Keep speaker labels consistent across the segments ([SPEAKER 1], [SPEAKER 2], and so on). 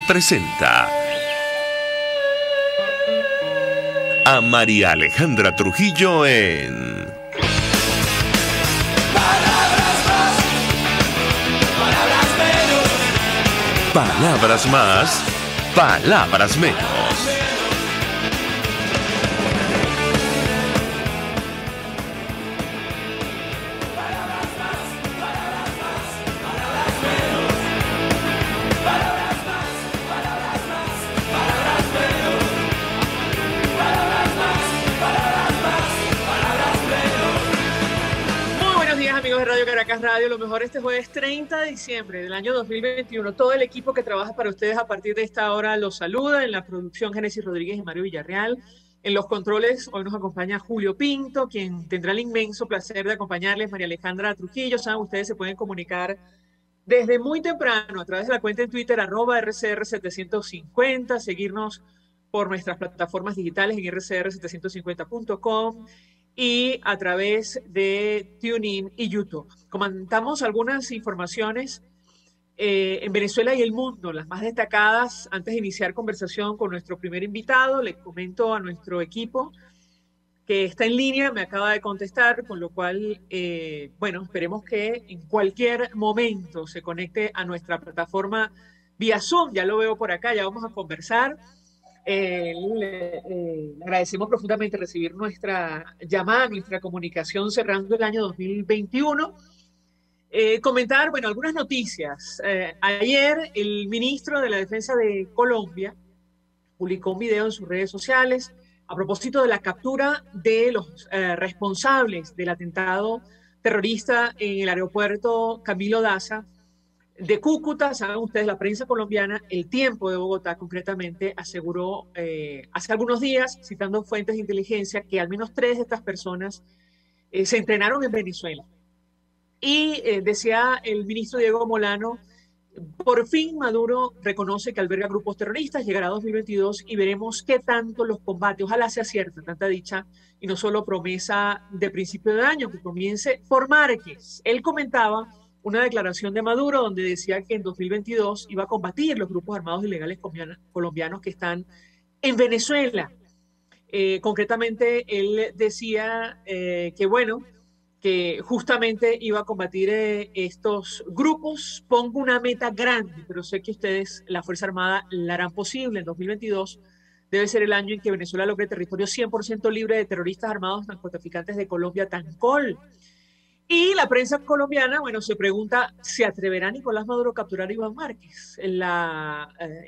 [SPEAKER 1] presenta a María Alejandra Trujillo en
[SPEAKER 2] Palabras más, palabras menos.
[SPEAKER 1] Palabras más, palabras menos.
[SPEAKER 3] Amigos de Radio Caracas Radio, lo mejor este jueves 30 de diciembre del año 2021. Todo el equipo que trabaja para ustedes a partir de esta hora los saluda. En la producción, Génesis Rodríguez y Mario Villarreal. En los controles, hoy nos acompaña Julio Pinto, quien tendrá el inmenso placer de acompañarles, María Alejandra Trujillo. Saben, ustedes se pueden comunicar desde muy temprano a través de la cuenta en Twitter, @RCR750, seguirnos por nuestras plataformas digitales en rcr750.com y a través de TuneIn y YouTube. Comentamos algunas informaciones en Venezuela y el mundo, las más destacadas. Antes de iniciar conversación con nuestro primer invitado, le comento a nuestro equipo que está en línea, me acaba de contestar, con lo cual, bueno, esperemos que en cualquier momento se conecte a nuestra plataforma vía Zoom. Ya lo veo por acá, ya vamos a conversar. Le agradecemos profundamente recibir nuestra llamada, nuestra comunicación cerrando el año 2021. Comentar, bueno, algunas noticias. Ayer el ministro de la Defensa de Colombia publicó un video en sus redes sociales a propósito de la captura de los responsables del atentado terrorista en el aeropuerto Camilo Daza de Cúcuta. Saben ustedes, la prensa colombiana, El Tiempo de Bogotá concretamente, aseguró hace algunos días, citando fuentes de inteligencia, que al menos 3 de estas personas se entrenaron en Venezuela. Y decía el ministro Diego Molano, por fin Maduro reconoce que alberga grupos terroristas, llegará 2022 y veremos qué tanto los combate. Ojalá sea cierta tanta dicha y no solo promesa de principio de año, que comience por Márquez. Él comentaba una declaración de Maduro donde decía que en 2022 iba a combatir los grupos armados ilegales colombianos que están en Venezuela. Concretamente, él decía que, bueno, que justamente iba a combatir estos grupos. Pongo una meta grande, pero sé que ustedes, la Fuerza Armada, la harán posible. En 2022 debe ser el año en que Venezuela logre territorio 100% libre de terroristas armados narcotraficantes de Colombia, Tancol. Y la prensa colombiana, bueno, se pregunta, ¿se atreverá Nicolás Maduro a capturar a Iván Márquez? El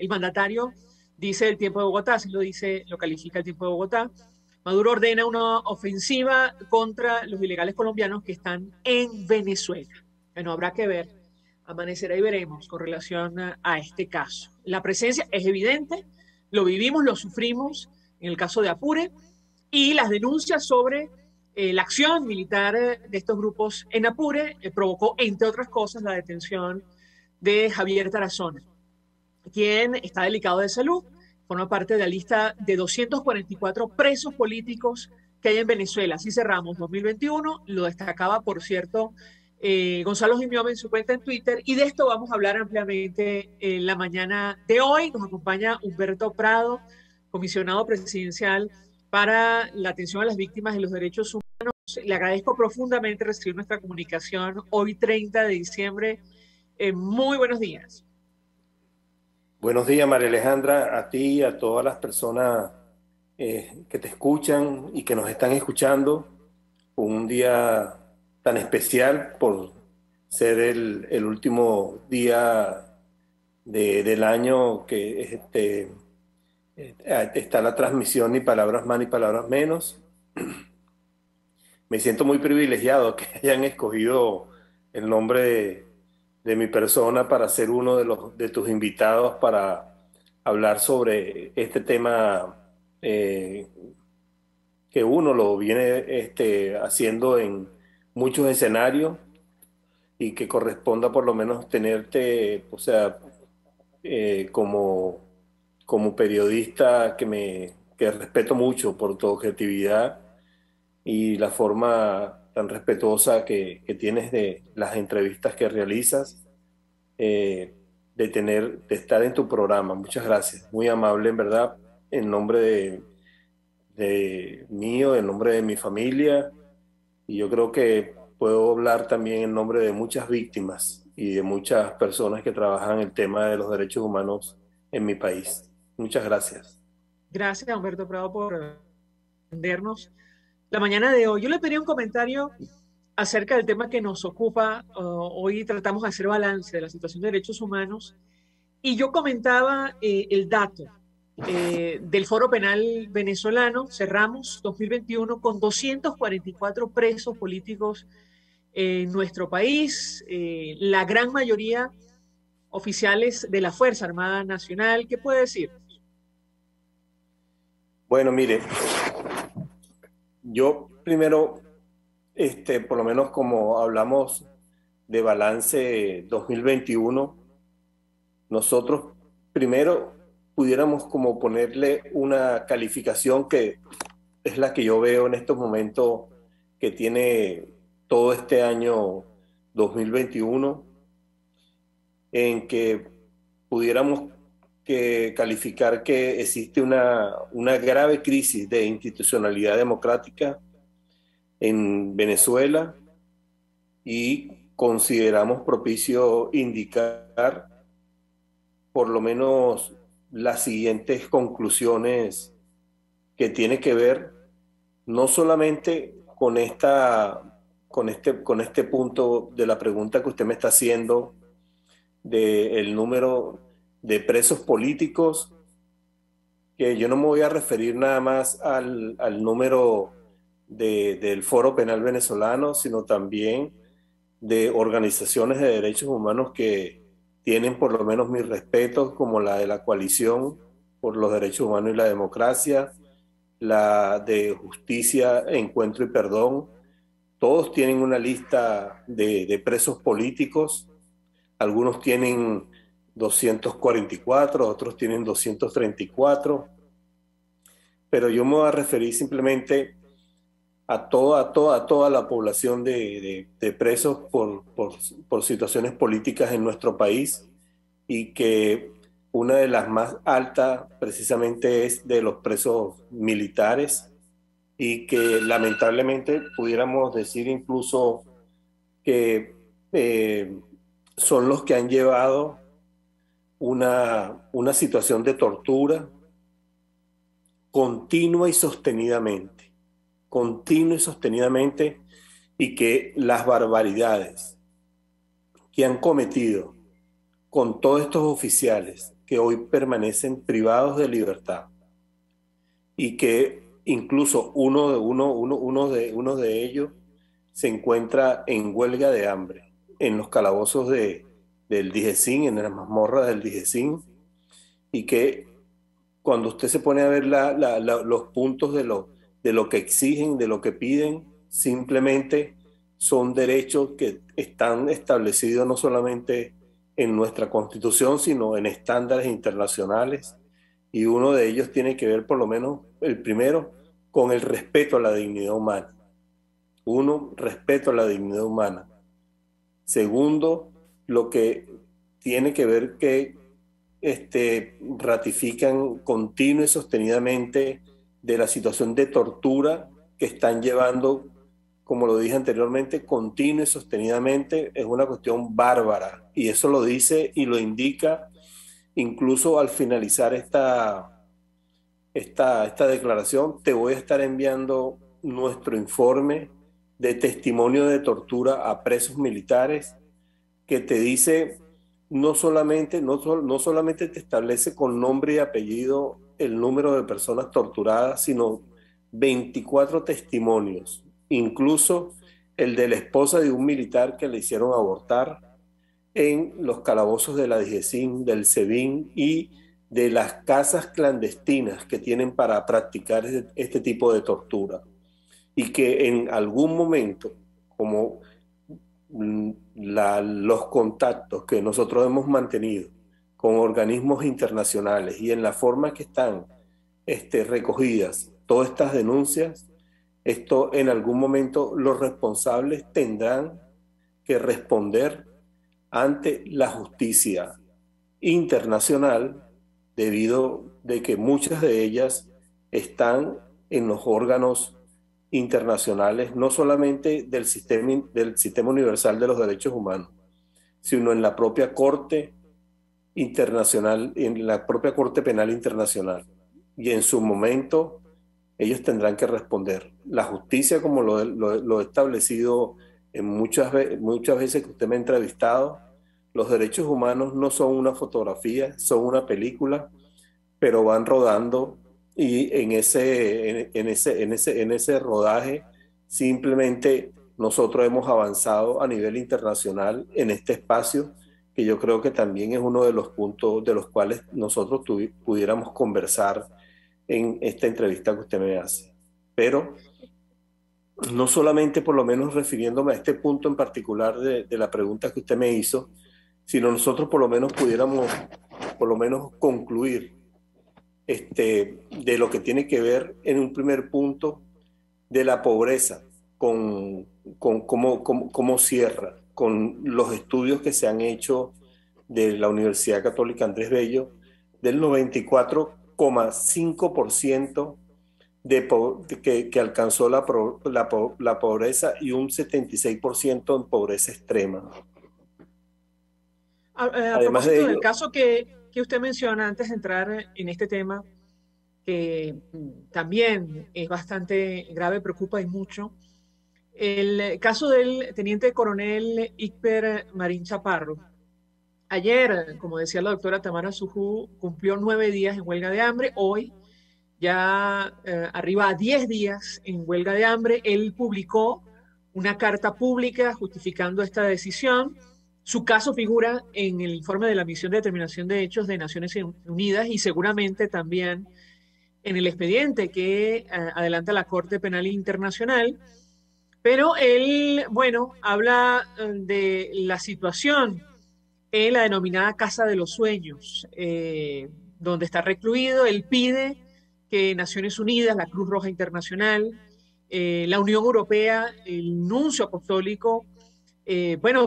[SPEAKER 3] mandatario dice El Tiempo de Bogotá, así lo dice, lo califica El Tiempo de Bogotá. Maduro ordena una ofensiva contra los ilegales colombianos que están en Venezuela. Bueno, habrá que ver, amanecerá y veremos con relación a este caso. La presencia es evidente, lo vivimos, lo sufrimos en el caso de Apure, y las denuncias sobre la acción militar de estos grupos en Apure provocó, entre otras cosas, la detención de Javier Tarazona, quien está delicado de salud. Forma parte de la lista de 244 presos políticos que hay en Venezuela. Así cerramos 2021. Lo destacaba, por cierto, Gonzalo Gimiome en su cuenta en Twitter. Y de esto vamos a hablar ampliamente en la mañana de hoy. Nos acompaña Humberto Prado, comisionado presidencial para la atención a las víctimas de los derechos humanos. Le agradezco profundamente recibir nuestra comunicación hoy 30 de diciembre. Muy buenos días.
[SPEAKER 4] Buenos días, María Alejandra, a ti y a todas las personas que te escuchan y que nos están escuchando. Un día tan especial por ser el último día del año que está la transmisión Ni Palabras Más ni Palabras Menos. Me siento muy privilegiado que hayan escogido el nombre de mi persona para ser uno de tus invitados para hablar sobre este tema que uno lo viene haciendo en muchos escenarios y que corresponda por lo menos tenerte, o sea, como periodista que respeto mucho por tu objetividad y la forma tan respetuosa que tienes de las entrevistas que realizas. de estar en tu programa. Muchas gracias. Muy amable, en verdad, en nombre de mío, en nombre de mi familia. Y yo creo que puedo hablar también en nombre de muchas víctimas y de muchas personas que trabajan el tema de los derechos humanos en mi país. Muchas gracias.
[SPEAKER 3] Gracias, Humberto Prado, por atendernos la mañana de hoy. Yo le pedí un comentario acerca del tema que nos ocupa. Hoy tratamos de hacer balance de la situación de derechos humanos y yo comentaba el dato del Foro Penal venezolano. Cerramos 2021 con 244 presos políticos en nuestro país, la gran mayoría oficiales de la Fuerza Armada Nacional. ¿Qué puede decir?
[SPEAKER 4] Bueno, mire, yo primero, por lo menos como hablamos de balance 2021, nosotros primero pudiéramos como ponerle una calificación que es la que yo veo en estos momentos que tiene todo este año 2021, en que pudiéramos calificar que existe una grave crisis de institucionalidad democrática en Venezuela y consideramos propicio indicar por lo menos las siguientes conclusiones que tiene que ver no solamente con este punto de la pregunta que usted me está haciendo del número de presos políticos, que yo no me voy a referir nada más al número del Foro Penal venezolano, sino también de organizaciones de derechos humanos que tienen por lo menos mis respetos, como la de la Coalición por los Derechos Humanos y la Democracia, la de Justicia, Encuentro y Perdón. Todos tienen una lista de presos políticos. Algunos tienen 244, otros tienen 234, pero yo me voy a referir simplemente a toda la población de presos por situaciones políticas en nuestro país, y que una de las más altas precisamente es de los presos militares, y que lamentablemente pudiéramos decir incluso que son los que han llevado una situación de tortura continua y sostenidamente, y que las barbaridades que han cometido con todos estos oficiales que hoy permanecen privados de libertad, y que incluso uno de ellos se encuentra en huelga de hambre en los calabozos del Digecín, en las mazmorras del Digecín, y que cuando usted se pone a ver los puntos de lo que exigen, de lo que piden, simplemente son derechos que están establecidos no solamente en nuestra Constitución, sino en estándares internacionales, y uno de ellos tiene que ver, por lo menos el primero, con el respeto a la dignidad humana. Respeto a la dignidad humana. Segundo, lo que tiene que ver que ratifican continuo y sostenidamente de la situación de tortura que están llevando, como lo dije anteriormente, continuo y sostenidamente. Es una cuestión bárbara, y eso lo dice y lo indica incluso al finalizar esta declaración. Te voy a estar enviando nuestro informe de testimonio de tortura a presos militares, que te dice no solamente te establece con nombre y apellido el número de personas torturadas, sino 24 testimonios, incluso el de la esposa de un militar que le hicieron abortar en los calabozos de la DGCIN, del SEBIN y de las casas clandestinas que tienen para practicar este tipo de tortura. Y que en algún momento, como los contactos que nosotros hemos mantenido con organismos internacionales y en la forma que están recogidas todas estas denuncias, esto en algún momento los responsables tendrán que responder ante la justicia internacional, debido de que muchas de ellas están en los órganos internacionales, no solamente del sistema universal de los derechos humanos, sino en la propia Corte Internacional, en la propia Corte Penal Internacional. Y en su momento ellos tendrán que responder. La justicia, como lo he establecido en muchas veces que usted me ha entrevistado, los derechos humanos no son una fotografía, son una película, pero van rodando y en ese rodaje simplemente nosotros hemos avanzado a nivel internacional en este espacio, que yo creo que también es uno de los puntos de los cuales nosotros pudiéramos conversar en esta entrevista que usted me hace. Pero no solamente, por lo menos refiriéndome a este punto en particular de la pregunta que usted me hizo, sino nosotros por lo menos pudiéramos por lo menos concluir de lo que tiene que ver en un primer punto de la pobreza, con cómo cierra, con los estudios que se han hecho de la Universidad Católica Andrés Bello, del 94,5% que alcanzó la pobreza y un 76% en pobreza extrema.
[SPEAKER 3] A propósito del caso que usted menciona antes de entrar en este tema, que también es bastante grave, preocupa y mucho, el caso del teniente coronel Iker Marín Chaparro. Ayer, como decía la doctora Tamara Sujú, cumplió 9 días en huelga de hambre. Hoy ya arriba a 10 días en huelga de hambre. Él publicó una carta pública justificando esta decisión. Su caso figura en el informe de la Misión de Determinación de Hechos de Naciones Unidas y seguramente también en el expediente que adelanta la Corte Penal Internacional. Pero él, bueno, habla de la situación en la denominada Casa de los Sueños, donde está recluido. Él pide que Naciones Unidas, la Cruz Roja Internacional, la Unión Europea, el Nuncio Apostólico,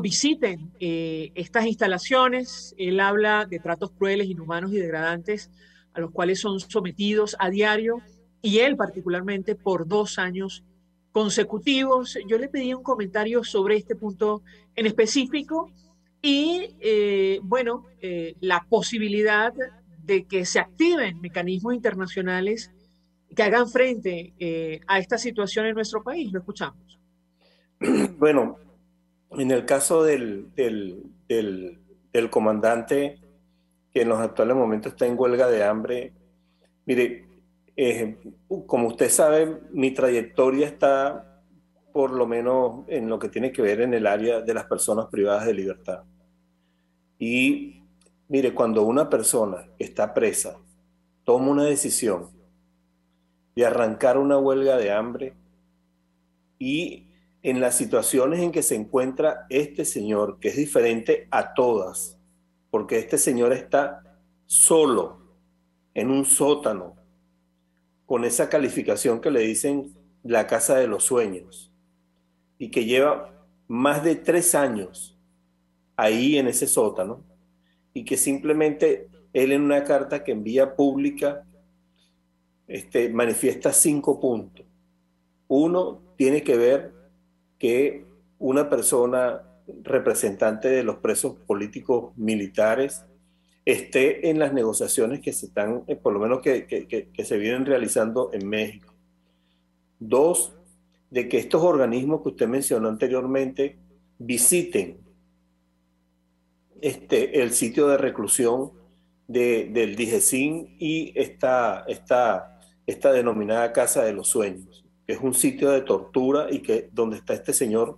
[SPEAKER 3] visiten estas instalaciones. Él habla de tratos crueles, inhumanos y degradantes a los cuales son sometidos a diario, y él particularmente por 2 años consecutivos. Yo le pedí un comentario sobre este punto en específico y, la posibilidad de que se activen mecanismos internacionales que hagan frente a esta situación en nuestro país. Lo escuchamos.
[SPEAKER 4] Bueno, en el caso del comandante que en los actuales momentos está en huelga de hambre, mire, como usted sabe, mi trayectoria está por lo menos en lo que tiene que ver en el área de las personas privadas de libertad. Y mire, cuando una persona que está presa toma una decisión de arrancar una huelga de hambre, y en las situaciones en que se encuentra este señor, que es diferente a todas, porque este señor está solo en un sótano, con esa calificación que le dicen la casa de los sueños, y que lleva más de 3 años ahí en ese sótano, y que simplemente él en una carta que envía pública manifiesta 5 puntos. Uno tiene que ver que una persona representante de los presos políticos militares esté en las negociaciones que se están, por lo menos que se vienen realizando en México. 2, de que estos organismos que usted mencionó anteriormente visiten el sitio de reclusión del DIGESIN y esta denominada Casa de los Sueños, que es un sitio de tortura y donde está este señor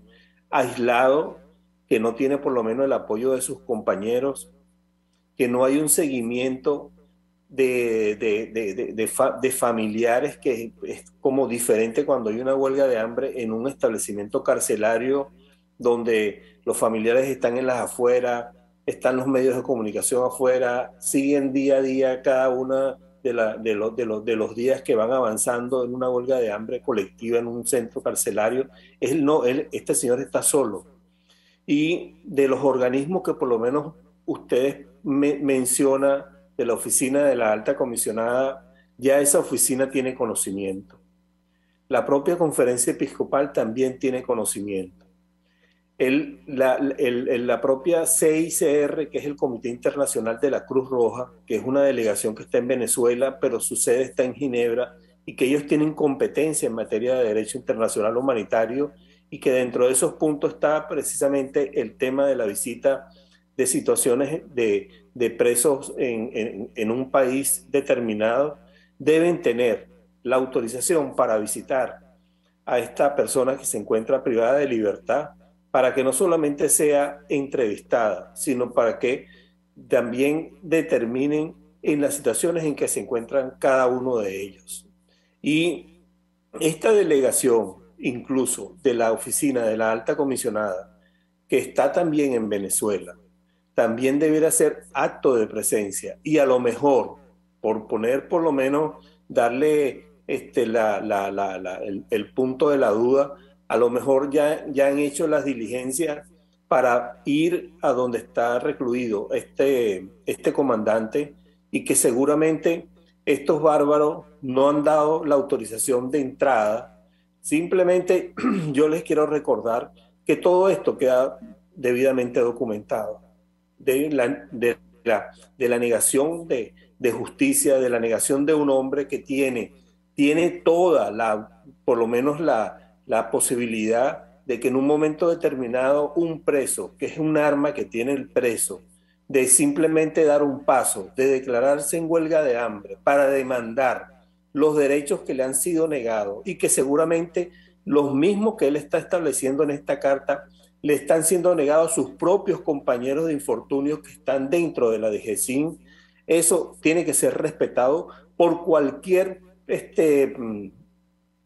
[SPEAKER 4] aislado, que no tiene por lo menos el apoyo de sus compañeros, que no hay un seguimiento de familiares, que es como diferente cuando hay una huelga de hambre en un establecimiento carcelario donde los familiares están en las afueras, están los medios de comunicación afuera, siguen día a día cada una de los días que van avanzando en una huelga de hambre colectiva en un centro carcelario. Este señor está solo. Y de los organismos que por lo menos ustedes menciona de la oficina de la alta comisionada, ya esa oficina tiene conocimiento. La propia conferencia episcopal también tiene conocimiento. La propia CICR, que es el Comité Internacional de la Cruz Roja, que es una delegación que está en Venezuela, pero su sede está en Ginebra, y que ellos tienen competencia en materia de derecho internacional humanitario, y que dentro de esos puntos está precisamente el tema de la visita de situaciones de presos en un país determinado, deben tener la autorización para visitar a esta persona que se encuentra privada de libertad, para que no solamente sea entrevistada, sino para que también determinen en las situaciones en que se encuentran cada uno de ellos. Y esta delegación, incluso de la oficina de la alta comisionada, que está también en Venezuela, también deberá ser acto de presencia, y a lo mejor, por poner por lo menos, darle el punto de la duda, a lo mejor ya han hecho las diligencias para ir a donde está recluido este comandante, y que seguramente estos bárbaros no han dado la autorización de entrada. Simplemente yo les quiero recordar que todo esto queda debidamente documentado, de la negación de justicia, de la negación de un hombre que tiene toda por lo menos la posibilidad de que en un momento determinado un preso, que es un arma que tiene el preso, de simplemente dar un paso, de declararse en huelga de hambre para demandar los derechos que le han sido negados, y que seguramente los mismos que él está estableciendo en esta carta le están siendo negados a sus propios compañeros de infortunio que están dentro de la DGCIN. Eso tiene que ser respetado por cualquier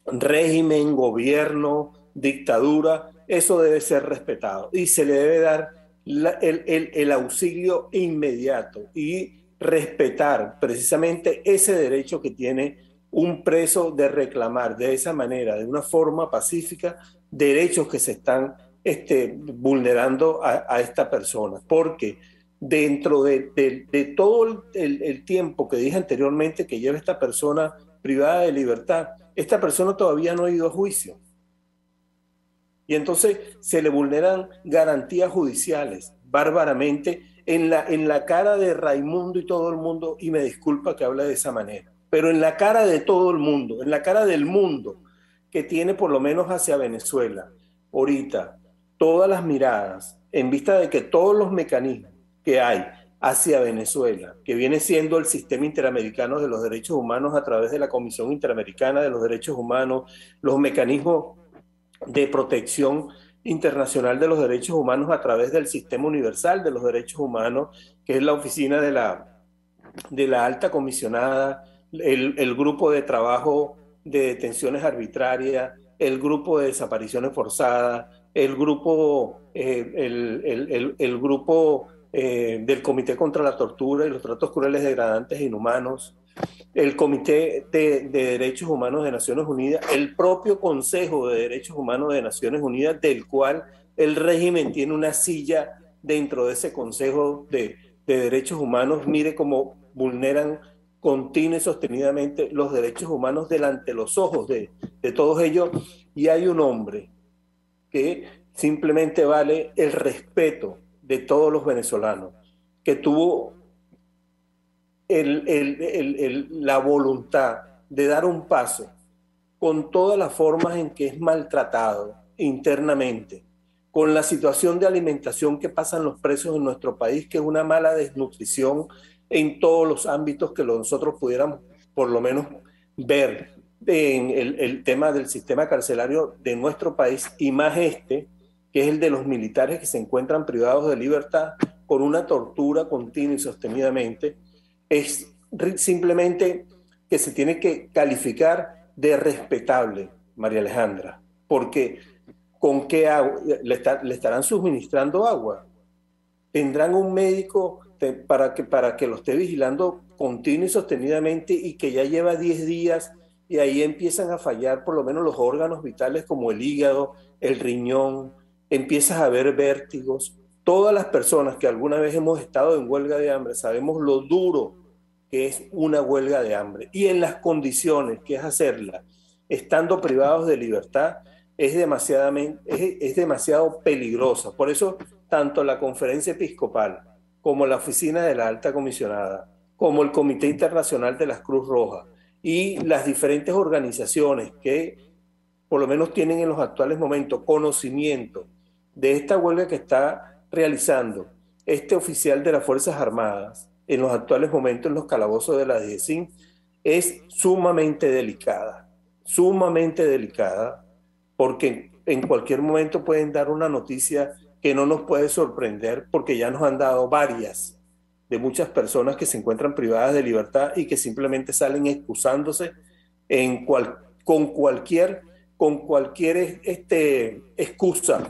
[SPEAKER 4] régimen, gobierno, dictadura. Eso debe ser respetado y se le debe dar el auxilio inmediato y respetar precisamente ese derecho que tiene un preso de reclamar de esa manera, de una forma pacífica, derechos que se están vulnerando a esta persona. Porque dentro de todo el tiempo que dije anteriormente que lleva esta persona privada de libertad, esta persona todavía no ha ido a juicio. Y entonces se le vulneran garantías judiciales bárbaramente en la cara de Raimundo y todo el mundo, y me disculpa que hable de esa manera, pero en la cara de todo el mundo, en la cara del mundo que tiene por lo menos hacia Venezuela, ahorita, todas las miradas, en vista de que todos los mecanismos que hay hacia Venezuela, que viene siendo el sistema interamericano de los derechos humanos a través de la Comisión Interamericana de los Derechos Humanos, los mecanismos de protección internacional de los derechos humanos a través del Sistema Universal de los Derechos Humanos, que es la oficina de la alta comisionada, el grupo de trabajo de detenciones arbitrarias, el grupo de desapariciones forzadas, el grupo del Comité contra la Tortura y los Tratos Crueles, Degradantes e Inhumanos, el Comité de Derechos Humanos de Naciones Unidas, el propio Consejo de Derechos Humanos de Naciones Unidas, del cual el régimen tiene una silla dentro de ese Consejo de Derechos Humanos. Mire cómo vulneran continua y sostenidamente los derechos humanos delante de los ojos de todos ellos. Y hay un hombre que simplemente vale el respeto de todos los venezolanos, que tuvo la voluntad de dar un paso con todas las formas en que es maltratado internamente, con la situación de alimentación que pasan los presos en nuestro país, que es una mala desnutrición en todos los ámbitos que nosotros pudiéramos por lo menos ver en el tema del sistema carcelario de nuestro país, y más que es el de los militares que se encuentran privados de libertad con una tortura continua y sostenidamente. Es simplemente que se tiene que calificar de respetable, María Alejandra, porque ¿con qué agua? ¿Le estarán suministrando agua? ¿Tendrán un médico para que lo esté vigilando continua y sostenidamente, y que ya lleva 10 días y ahí empiezan a fallar por lo menos los órganos vitales como el hígado, el riñón, empiezas a ver vértigos? todas las personas que alguna vez hemos estado en huelga de hambre sabemos lo duro que es una huelga de hambre y en las condiciones que es hacerla, estando privados de libertad, es demasiado peligrosa. Por eso, tanto la Conferencia Episcopal como la Oficina de la Alta Comisionada, como el Comité Internacional de la Cruz Roja y las diferentes organizaciones que por lo menos tienen en los actuales momentos conocimiento de esta huelga que está realizando este oficial de las Fuerzas Armadas en los actuales momentos en los calabozos de la DGCIN, es sumamente delicada, porque en cualquier momento pueden dar una noticia que no nos puede sorprender, porque ya nos han dado varias de muchas personas que se encuentran privadas de libertad y que simplemente salen excusándose con cualquier excusa,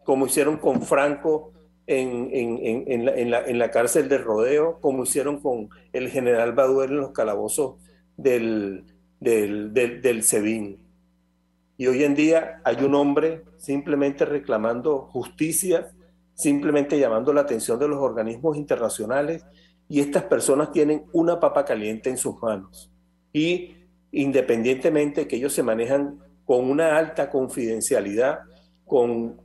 [SPEAKER 4] como hicieron con Franco en la cárcel de Rodeo, como hicieron con el general Baduel en los calabozos del SEBIN. Y hoy en día hay un hombre simplemente reclamando justicia, simplemente llamando la atención de los organismos internacionales, y estas personas tienen una papa caliente en sus manos. Y independientemente que ellos se manejan con una alta confidencialidad, con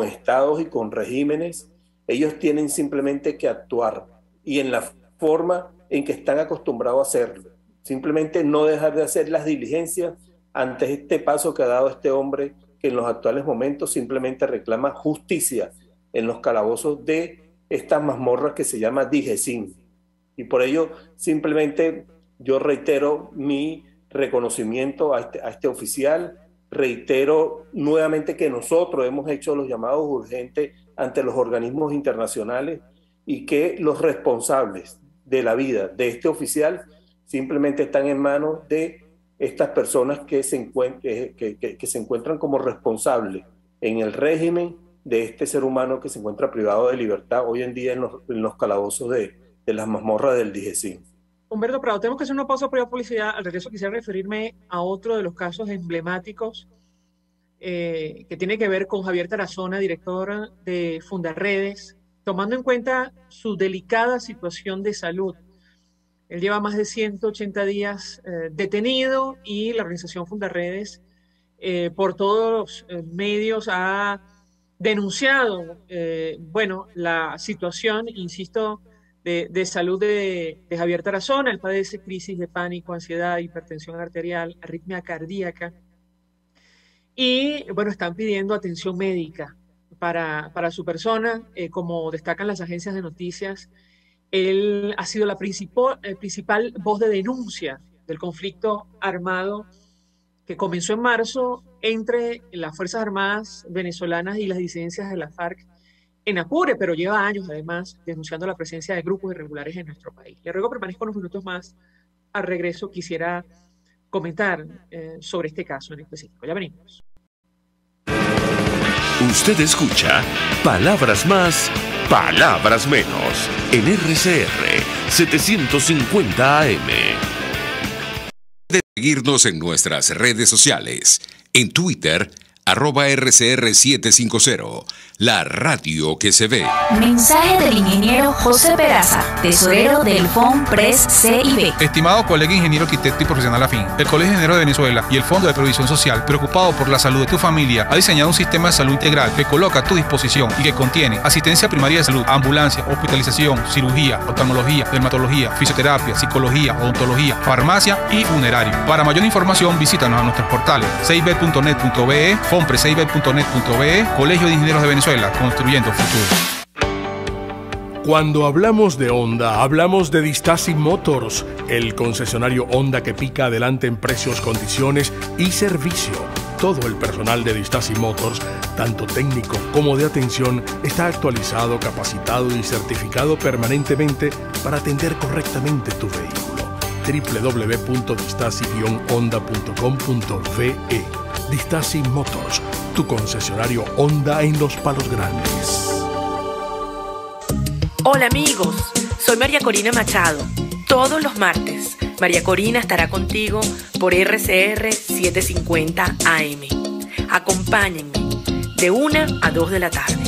[SPEAKER 4] estados y con regímenes, ellos tienen simplemente que actuar y en la forma en que están acostumbrados a hacerlo. Simplemente no dejar de hacer las diligencias ante este paso que ha dado este hombre, que en los actuales momentos simplemente reclama justicia en los calabozos de estas mazmorras que se llama DGCIN. Y por ello simplemente yo reitero mi reconocimiento a este oficial. Reitero nuevamente que nosotros hemos hecho los llamados urgentes ante los organismos internacionales y que los responsables de la vida de este oficial simplemente están en manos de estas personas que se encuentran como responsables en el régimen de este ser humano que se encuentra privado de libertad hoy en día en los calabozos de las mazmorras del DGCIN.
[SPEAKER 3] Humberto Prado, tenemos que hacer una pausa por publicidad. Al regreso quisiera referirme a otro de los casos emblemáticos que tiene que ver con Javier Tarazona, director de Fundarredes, tomando en cuenta su delicada situación de salud. Él lleva más de 180 días detenido y la organización Fundarredes por todos los medios ha denunciado la situación, insisto, de salud de Javier Tarazona. Él padece crisis de pánico, ansiedad, hipertensión arterial, arritmia cardíaca. Y bueno, están pidiendo atención médica para su persona. Como destacan las agencias de noticias, él ha sido la principal voz de denuncia del conflicto armado que comenzó en marzo entre las Fuerzas Armadas venezolanas y las disidencias de la FARC en Apure, pero lleva años además denunciando la presencia de grupos irregulares en nuestro país. Le ruego permanezca unos minutos más. Al regreso quisiera comentar sobre este caso en específico. Ya venimos.
[SPEAKER 1] Usted escucha Palabras Más, Palabras Menos en RCR 750 AM.
[SPEAKER 5] De seguirnos en nuestras redes sociales, en Twitter, @RCR750, la radio que se ve.
[SPEAKER 6] Mensaje del ingeniero José Peraza, tesorero del FONPRES CIB.
[SPEAKER 7] Estimado colega ingeniero arquitecto y profesional afín, el Colegio de Ingenieros de Venezuela y el Fondo de Previsión Social, preocupado por la salud de tu familia, ha diseñado un sistema de salud integral que coloca a tu disposición y que contiene asistencia primaria de salud, ambulancia, hospitalización, cirugía, oftalmología, dermatología, fisioterapia, psicología, odontología, farmacia y funerario. Para mayor información, visítanos a nuestros portales cib.net.be, fonprescib.net.be, Colegio de Ingenieros de Venezuela, construyendo futuro.
[SPEAKER 8] Cuando hablamos de Honda, hablamos de Distasi Motors, el concesionario Honda que pica adelante en precios, condiciones y servicio. Todo el personal de Distasi Motors, tanto técnico como de atención, está actualizado, capacitado y certificado permanentemente para atender correctamente tu vehículo. www.distasi-honda.com.ve. Distasi Motors, tu concesionario Honda en Los Palos Grandes.
[SPEAKER 9] Hola amigos, soy María Corina Machado. Todos los martes, María Corina estará contigo por RCR 750 AM. Acompáñenme de 1 a 2 de la tarde.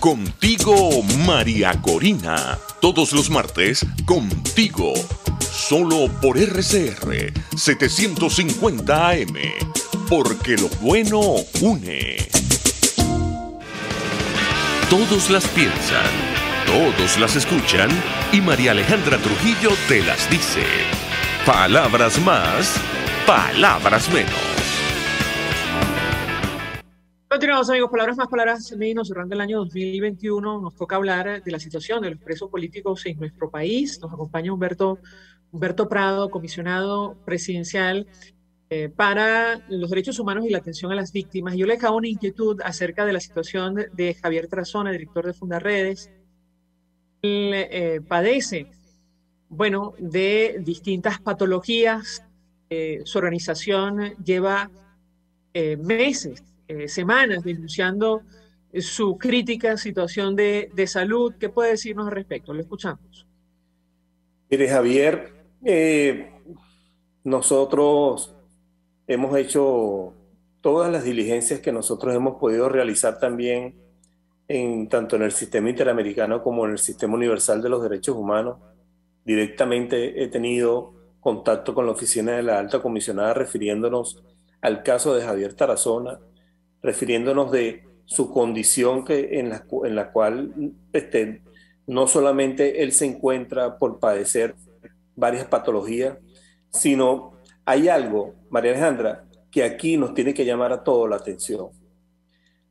[SPEAKER 1] Contigo, María Corina. Todos los martes, contigo. Solo por RCR 750 AM. Porque lo bueno une. Todos las piensan, todos las escuchan y María Alejandra Trujillo te las dice. Palabras más, palabras menos.
[SPEAKER 3] Continuamos, amigos. Palabras más, palabras menos. Cerrando el año 2021, nos toca hablar de la situación de los presos políticos en nuestro país. Nos acompaña Humberto Prado, comisionado presidencial para los derechos humanos y la atención a las víctimas. Yo le dejaba una inquietud acerca de la situación de Javier Tarazona, director de Fundarredes. Él padece, bueno, de distintas patologías. Su organización lleva meses, semanas denunciando su crítica situación de salud. ¿Qué puede decirnos al respecto? Lo escuchamos.
[SPEAKER 4] Mire, Javier, nosotros hemos hecho todas las diligencias que nosotros hemos podido realizar también tanto en el sistema interamericano como en el sistema universal de los derechos humanos. Directamente he tenido contacto con la oficina de la alta comisionada refiriéndonos al caso de Javier Tarazona, refiriéndonos de su condición en la cual no solamente él se encuentra por padecer varias patologías, sino hay algo, María Alejandra, que aquí nos tiene que llamar a todos la atención.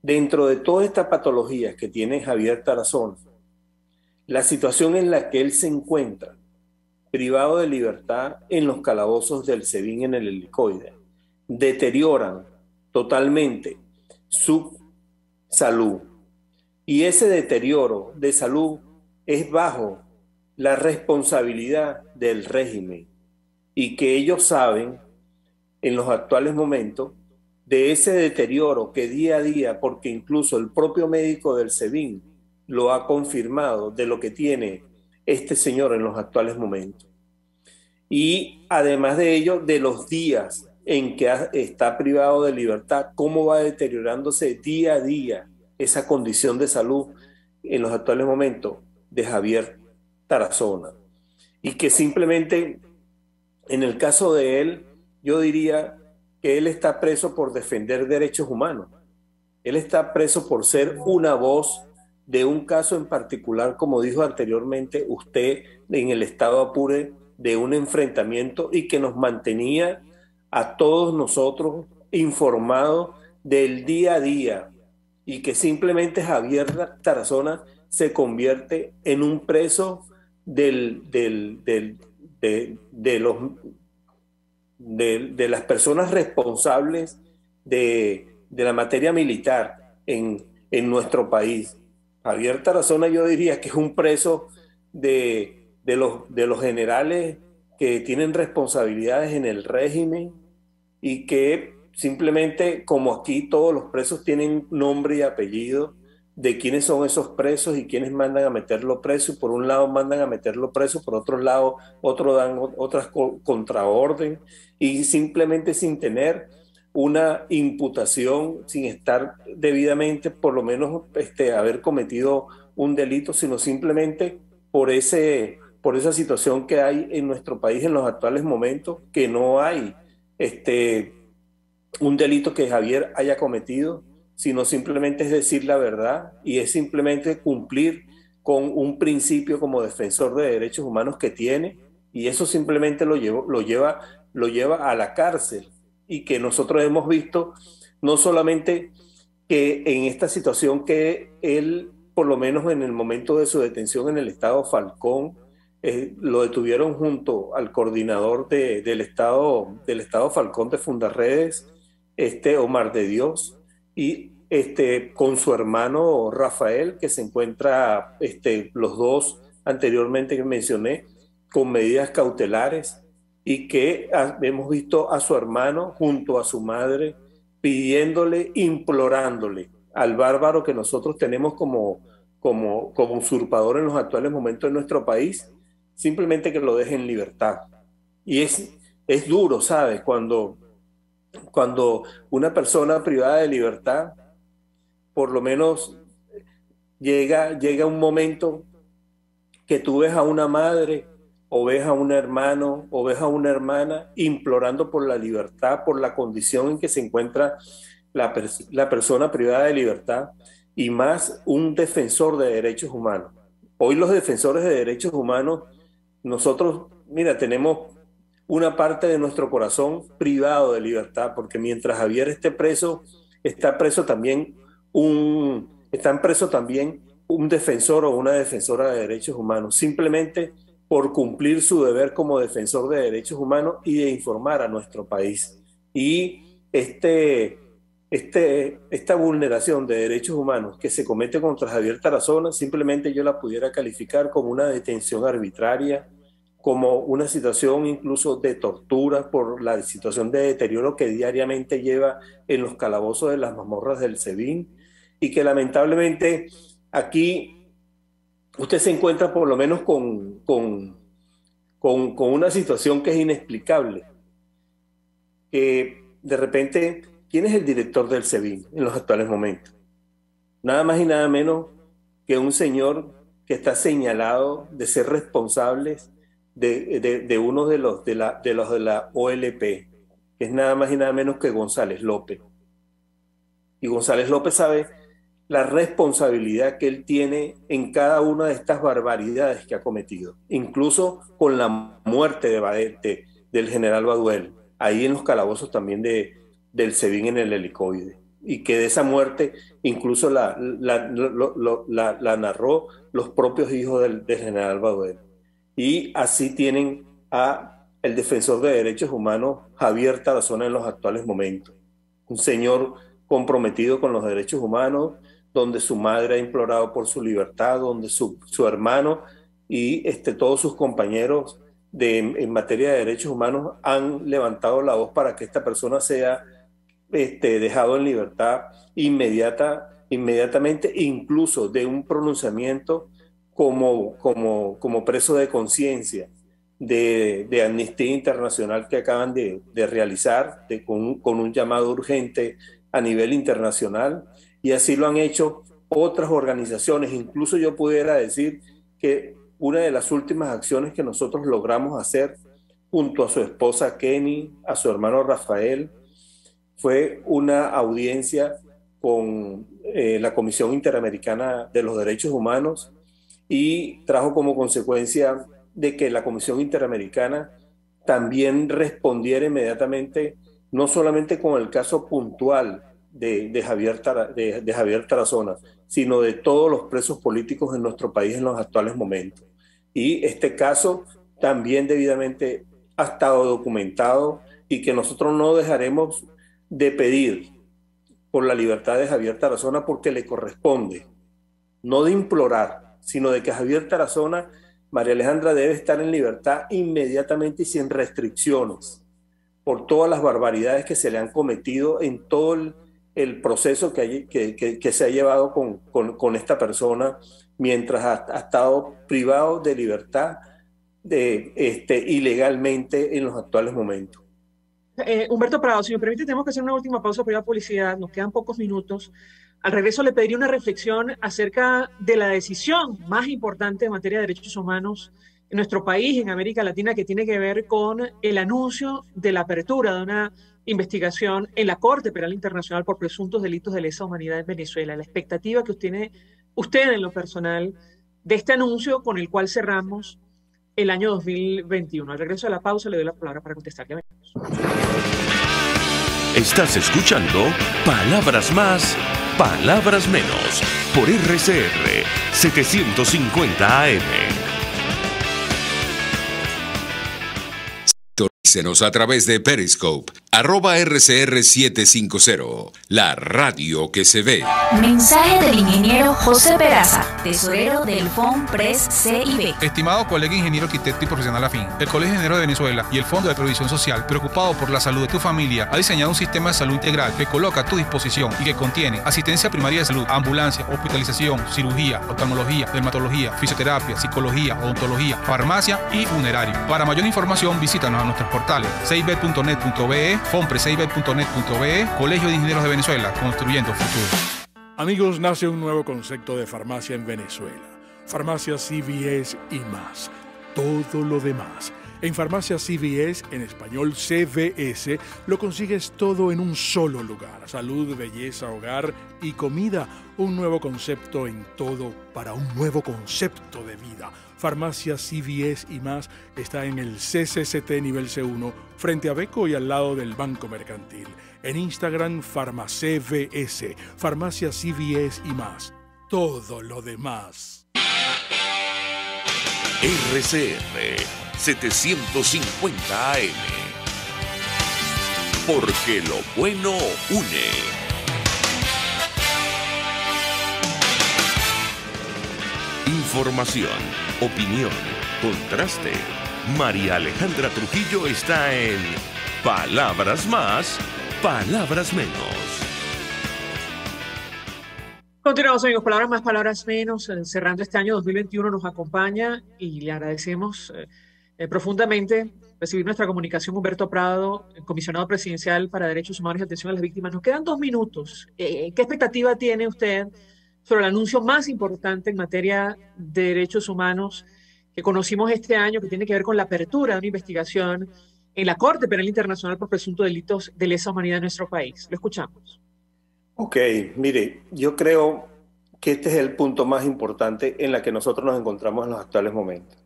[SPEAKER 4] Dentro de todas estas patologías que tiene Javier Tarazona, la situación en la que él se encuentra, privado de libertad en los calabozos del SEBIN en el Helicoide, deterioran totalmente su salud. Y ese deterioro de salud es bajo la responsabilidad del régimen y que ellos saben en los actuales momentos de ese deterioro que día a día, porque incluso el propio médico del SEBIN lo ha confirmado de lo que tiene este señor en los actuales momentos. Y además de ello, de los días en que está privado de libertad, cómo va deteriorándose día a día esa condición de salud en los actuales momentos de Javier Tarazona. Y que simplemente, en el caso de él, yo diría que él está preso por defender derechos humanos. Él está preso por ser una voz de un caso en particular, como dijo anteriormente usted, en el estado Apure, de un enfrentamiento y que nos mantenía a todos nosotros informados del día a día y que simplemente Javier Tarazona se convierte en un preso de las personas responsables de la materia militar en nuestro país. Javier Tarazona yo diría que es un preso de los generales que tienen responsabilidades en el régimen y que simplemente, como aquí todos los presos tienen nombre y apellido de quiénes son esos presos y quiénes mandan a meterlo preso, y por un lado mandan a meterlo preso, por otro lado otros dan otras contraorden y simplemente sin tener una imputación, sin estar debidamente por lo menos haber cometido un delito, sino simplemente por esa situación que hay en nuestro país en los actuales momentos, que no hay un delito que Javier haya cometido, sino simplemente es decir la verdad y es simplemente cumplir con un principio como defensor de derechos humanos que tiene, y eso simplemente lo lleva a la cárcel. Y que nosotros hemos visto no solamente que en esta situación que él, por lo menos en el momento de su detención en el estado Falcón, lo detuvieron junto al coordinador del estado Falcón de Fundarredes, Omar de Dios, y con su hermano Rafael, que se encuentra los dos anteriormente que mencioné con medidas cautelares, y que hemos visto a su hermano junto a su madre pidiéndole, implorándole al bárbaro que nosotros tenemos como usurpador en los actuales momentos en nuestro país, simplemente que lo deje en libertad. Y es duro, ¿sabes? Cuando una persona privada de libertad, por lo menos llega un momento que tú ves a una madre o ves a un hermano o ves a una hermana implorando por la libertad, por la condición en que se encuentra la persona privada de libertad, y más un defensor de derechos humanos. Hoy los defensores de derechos humanos, nosotros, mira, tenemos una parte de nuestro corazón privado de libertad, porque mientras Javier esté preso, están preso también un defensor o una defensora de derechos humanos, simplemente por cumplir su deber como defensor de derechos humanos y de informar a nuestro país. Y esta vulneración de derechos humanos que se comete contra Javier Tarazona, simplemente yo la pudiera calificar como una detención arbitraria, como una situación incluso de tortura por la situación de deterioro que diariamente lleva en los calabozos de las mazmorras del SEBIN, y que lamentablemente aquí usted se encuentra por lo menos con una situación que es inexplicable. Que de repente, ¿quién es el director del SEBIN en los actuales momentos? Nada más y nada menos que un señor que está señalado de ser responsable de uno de los de la OLP, que es nada más y nada menos que González López. Y González López sabe la responsabilidad que él tiene en cada una de estas barbaridades que ha cometido, incluso con la muerte del general Baduel, ahí en los calabozos también del SEBIN en el helicoide, y que de esa muerte incluso la narró los propios hijos del general Baduel. Y así tienen a el defensor de derechos humanos Javier Tarazona en los actuales momentos, un señor comprometido con los derechos humanos, donde su madre ha implorado por su libertad, donde su hermano y todos sus compañeros en materia de derechos humanos han levantado la voz para que esta persona sea dejado en libertad inmediatamente, incluso de un pronunciamiento como preso de conciencia de Amnistía Internacional que acaban de realizar con un llamado urgente a nivel internacional, y así lo han hecho otras organizaciones. Incluso yo pudiera decir que una de las últimas acciones que nosotros logramos hacer junto a su esposa Kenny, a su hermano Rafael, fue una audiencia con la Comisión Interamericana de los Derechos Humanos, y trajo como consecuencia de que la Comisión Interamericana también respondiera inmediatamente, no solamente con el caso puntual de Javier Tarazona, sino de todos los presos políticos en nuestro país en los actuales momentos. Y este caso también debidamente ha estado documentado, y que nosotros no dejaremos de pedir por la libertad de Javier Tarazona, porque le corresponde, no de implorar, sino de que Javier Tarazona, María Alejandra, debe estar en libertad inmediatamente y sin restricciones por todas las barbaridades que se le han cometido en todo el proceso que se ha llevado con esta persona mientras ha estado privado de libertad ilegalmente en los actuales momentos.
[SPEAKER 3] Humberto Prado, si me permite, tenemos que hacer una última pausa para ir a publicidad, nos quedan pocos minutos. Al regreso le pediría una reflexión acerca de la decisión más importante en materia de derechos humanos en nuestro país, en América Latina, que tiene que ver con el anuncio de la apertura de una investigación en la Corte Penal Internacional por presuntos delitos de lesa humanidad en Venezuela. La expectativa que tiene usted en lo personal de este anuncio con el cual cerramos el año 2021. Al regreso de la pausa le doy la palabra para contestar.
[SPEAKER 1] Estás escuchando Palabras Más, Palabras Menos, por RCR 750 AM.
[SPEAKER 5] Sintonícenos a través de Periscope, @RCR750, la radio que se ve.
[SPEAKER 6] Mensaje del ingeniero José Peraza, tesorero del FONPRES CIB.
[SPEAKER 7] Estimado colega ingeniero arquitecto y profesional afín, el Colegio de Ingenieros de Venezuela y el Fondo de Previsión Social, preocupado por la salud de tu familia, ha diseñado un sistema de salud integral que coloca a tu disposición y que contiene asistencia primaria de salud, ambulancia, hospitalización, cirugía, oftalmología, dermatología, fisioterapia, psicología, odontología, farmacia y funerario. Para mayor información, visítanos a nuestros portales ceib.net.be, fonpresceib.net.be, Colegio de Ingenieros de Venezuela, construyendo futuro.
[SPEAKER 8] Amigos, nace un nuevo concepto de farmacia en Venezuela. Farmacia CVS y más. Todo lo demás. En Farmacia CVS, en español CVS, lo consigues todo en un solo lugar. Salud, belleza, hogar y comida. Un nuevo concepto en todo para un nuevo concepto de vida. Farmacia CVS y más está en el CCCT nivel C1, frente a Beco y al lado del Banco Mercantil. En Instagram, FarmaCVS, Farmacia CVS y más. Todo lo demás.
[SPEAKER 1] RCR 750 AM. Porque lo bueno une. Información, opinión, contraste. María Alejandra Trujillo está en Palabras Más, Palabras Menos.
[SPEAKER 3] Continuamos, amigos. Palabras más, palabras menos. Cerrando este año 2021 nos acompaña y le agradecemos profundamente recibir nuestra comunicación Humberto Prado, comisionado presidencial para Derechos Humanos y Atención a las Víctimas. Nos quedan 2 minutos. ¿Qué expectativa tiene usted sobre el anuncio más importante en materia de derechos humanos que conocimos este año, que tiene que ver con la apertura de una investigación en la Corte Penal Internacional por presuntos delitos de lesa humanidad en nuestro país? Lo escuchamos.
[SPEAKER 4] Ok, mire, yo creo que este es el punto más importante en la que nosotros nos encontramos en los actuales momentos.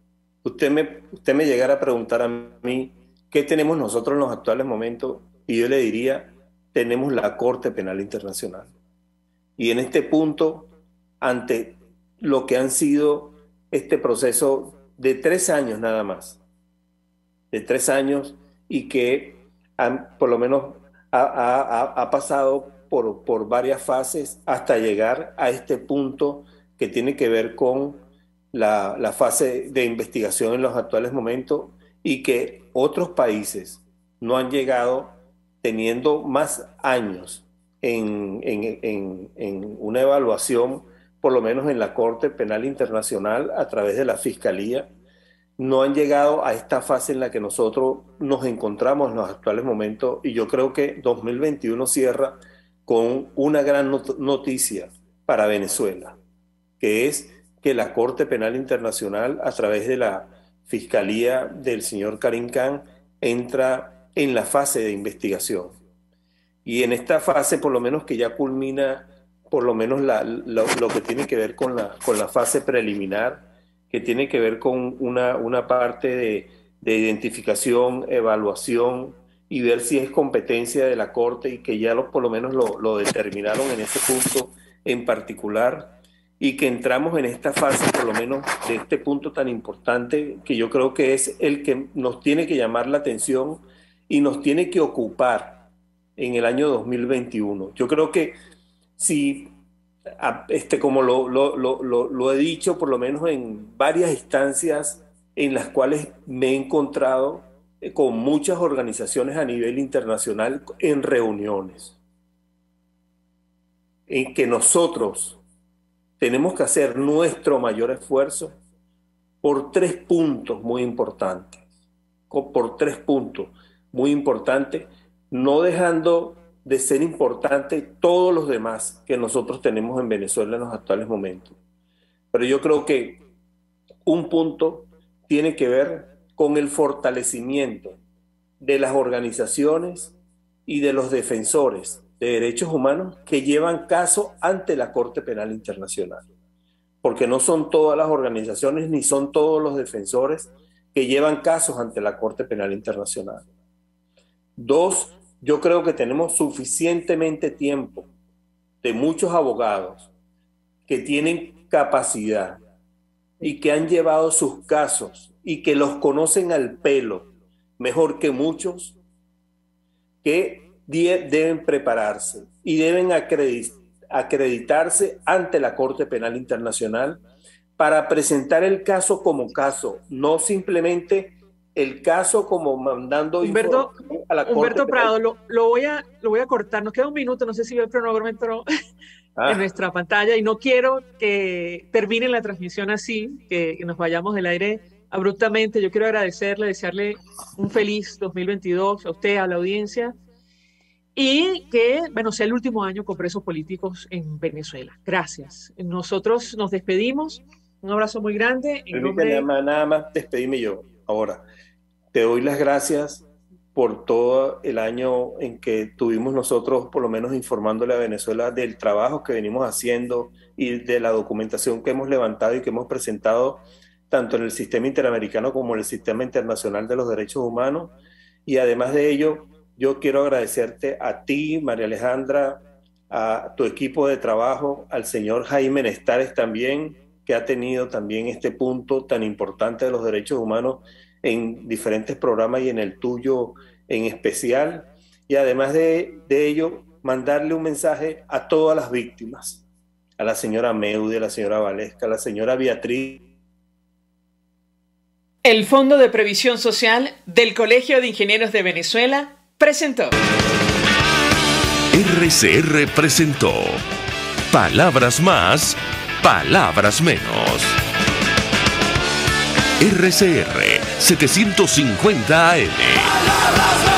[SPEAKER 4] Usted me llegara a preguntar a mí qué tenemos nosotros en los actuales momentos y yo le diría, tenemos la Corte Penal Internacional. Y en este punto, ante lo que han sido este proceso de 3 años nada más, de 3 años y que por lo menos ha pasado por varias fases hasta llegar a este punto que tiene que ver con la fase de investigación en los actuales momentos y que otros países no han llegado teniendo más años en una evaluación, por lo menos en la Corte Penal Internacional a través de la Fiscalía, no han llegado a esta fase en la que nosotros nos encontramos en los actuales momentos y yo creo que 2021 cierra con una gran noticia para Venezuela, que es que la Corte Penal Internacional, a través de la Fiscalía del señor Karim Khan, entra en la fase de investigación. Y en esta fase, por lo menos que ya culmina, por lo menos lo que tiene que ver con la fase preliminar, que tiene que ver con una parte de identificación, evaluación, y ver si es competencia de la Corte y que ya por lo menos lo determinaron en ese punto en particular y que entramos en esta fase por lo menos de este punto tan importante que yo creo que es el que nos tiene que llamar la atención y nos tiene que ocupar en el año 2021. Yo creo que si, como lo he dicho por lo menos en varias instancias en las cuales me he encontrado con muchas organizaciones a nivel internacional en reuniones, en que nosotros tenemos que hacer nuestro mayor esfuerzo por 3 puntos muy importantes, no dejando de ser importante todos los demás que nosotros tenemos en Venezuela en los actuales momentos. Pero yo creo que un punto tiene que ver con el fortalecimiento de las organizaciones y de los defensores de derechos humanos que llevan caso ante la Corte Penal Internacional. Porque no son todas las organizaciones ni son todos los defensores que llevan casos ante la Corte Penal Internacional. 2, yo creo que tenemos suficientemente tiempo de muchos abogados que tienen capacidad y que han llevado sus casos y que los conocen al pelo mejor que muchos, que deben prepararse y deben acreditarse ante la Corte Penal Internacional para presentar el caso como caso, no simplemente el caso como mandando
[SPEAKER 3] Humberto,
[SPEAKER 4] a la Corte
[SPEAKER 3] Humberto Prado,
[SPEAKER 4] Penal.
[SPEAKER 3] lo voy a cortar, nos queda 1 minuto, no sé si veo el cronómetro en nuestra pantalla y no quiero que termine la transmisión así, que nos vayamos del aire abruptamente. Yo quiero agradecerle, desearle un feliz 2022 a usted, a la audiencia y que, bueno, sea el último año con presos políticos en Venezuela. Gracias. Nosotros nos despedimos. Un abrazo muy grande.
[SPEAKER 4] Nada más despedirme yo. Ahora, te doy las gracias por todo el año en que tuvimos nosotros, por lo menos informándole a Venezuela del trabajo que venimos haciendo y de la documentación que hemos levantado y que hemos presentado tanto en el sistema interamericano como en el sistema internacional de los derechos humanos. Y además de ello, yo quiero agradecerte a ti, María Alejandra, a tu equipo de trabajo, al señor Jaime Nestares también, que ha tenido también este punto tan importante de los derechos humanos en diferentes programas y en el tuyo en especial. Y además de ello, mandarle un mensaje a todas las víctimas, a la señora Meude, a la señora Valesca, a la señora Beatriz.
[SPEAKER 3] El Fondo de Previsión Social del Colegio de Ingenieros de Venezuela presentó.
[SPEAKER 1] RCR presentó Palabras más, palabras menos. RCR 750 AM.